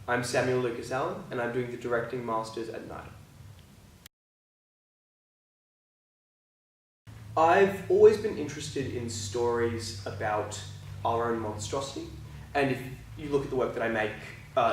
I'm Samuel Lucas Allen, and I'm doing the Directing Masters at NIDA. I've always been interested in stories about our own monstrosity, and if you look at the work that I make,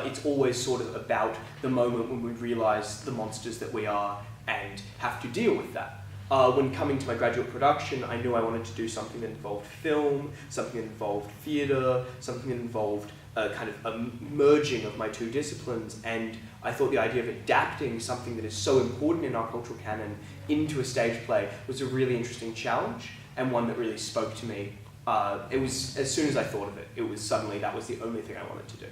it's always sort of about the moment when we realise the monsters that we are and have to deal with that. When coming to my graduate production, I knew I wanted to do something that involved film, something that involved theatre, something that involved kind of a merging of my two disciplines, and I thought the idea of adapting something that is so important in our cultural canon into a stage play was a really interesting challenge, and one that really spoke to me. It was, as soon as I thought of it, it was suddenly that was the only thing I wanted to do.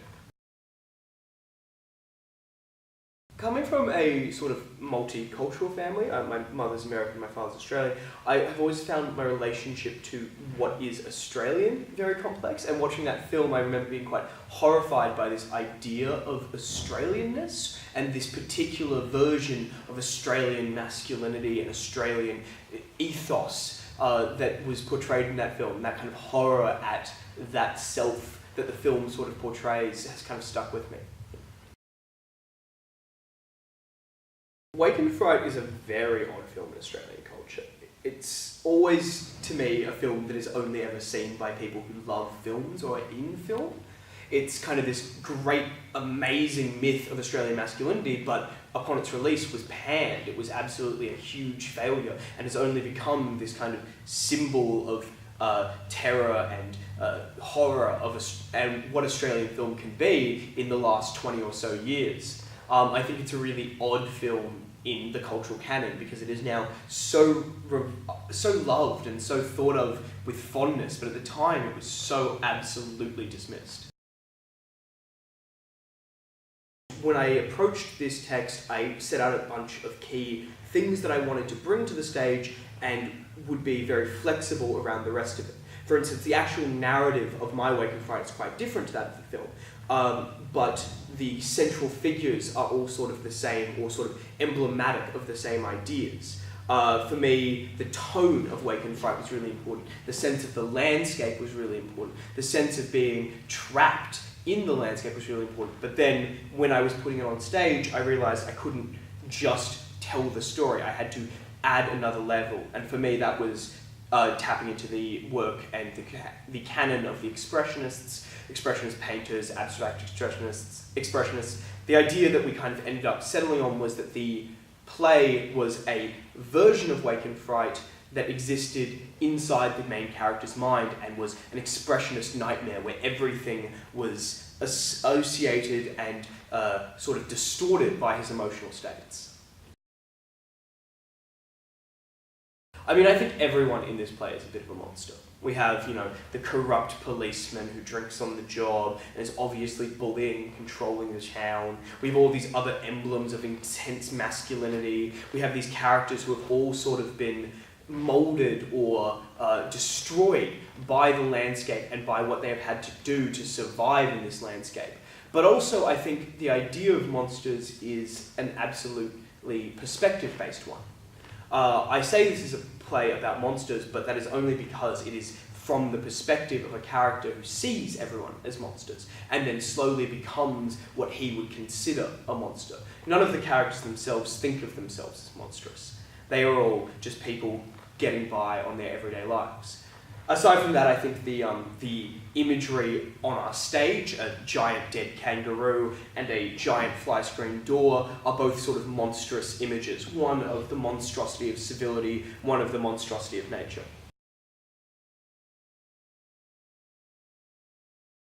Coming from a sort of multicultural family, my mother's American, my father's Australian, I have always found my relationship to what is Australian very complex, and watching that film I remember being quite horrified by this idea of Australianness and this particular version of Australian masculinity and Australian ethos that was portrayed in that film. That kind of horror at that self that the film sort of portrays has kind of stuck with me. Wake and Fright is a very odd film in Australian culture. It's always, to me, a film that is only ever seen by people who love films or are in film. It's kind of this great, amazing myth of Australian masculinity, but upon its release was panned. It was absolutely a huge failure, and has only become this kind of symbol of terror and horror and what Australian film can be in the last 20 or so years. I think it's a really odd film in the cultural canon because it is now so loved and so thought of with fondness, but at the time it was so absolutely dismissed. When I approached this text, I set out a bunch of key things that I wanted to bring to the stage and would be very flexible around the rest of it. For instance, the actual narrative of my Wake and Fright is quite different to that of the film, but the central figures are all sort of the same, or sort of emblematic of the same ideas. For me, the tone of Wake and Fright was really important. The sense of the landscape was really important. The sense of being trapped in the landscape was really important. But then, when I was putting it on stage, I realised I couldn't just tell the story. I had to add another level. And for me, that was tapping into the work and the canon of the expressionist painters, abstract expressionists. The idea that we kind of ended up settling on was that the play was a version of Wake and Fright that existed inside the main character's mind and was an expressionist nightmare where everything was associated and sort of distorted by his emotional states. I mean, I think everyone in this play is a bit of a monster. We have, the corrupt policeman who drinks on the job and is obviously bullying and controlling the town. We have all these other emblems of intense masculinity. We have these characters who have all sort of been molded or destroyed by the landscape and by what they have had to do to survive in this landscape. But also, I think the idea of monsters is an absolutely perspective-based one. I say this is a play about monsters, but that is only because it is from the perspective of a character who sees everyone as monsters, and then slowly becomes what he would consider a monster. None of the characters themselves think of themselves as monstrous. They are all just people getting by on their everyday lives. Aside from that, I think the imagery on our stage, a giant dead kangaroo and a giant fly screen door, are both sort of monstrous images. One of the monstrosity of civility, one of the monstrosity of nature.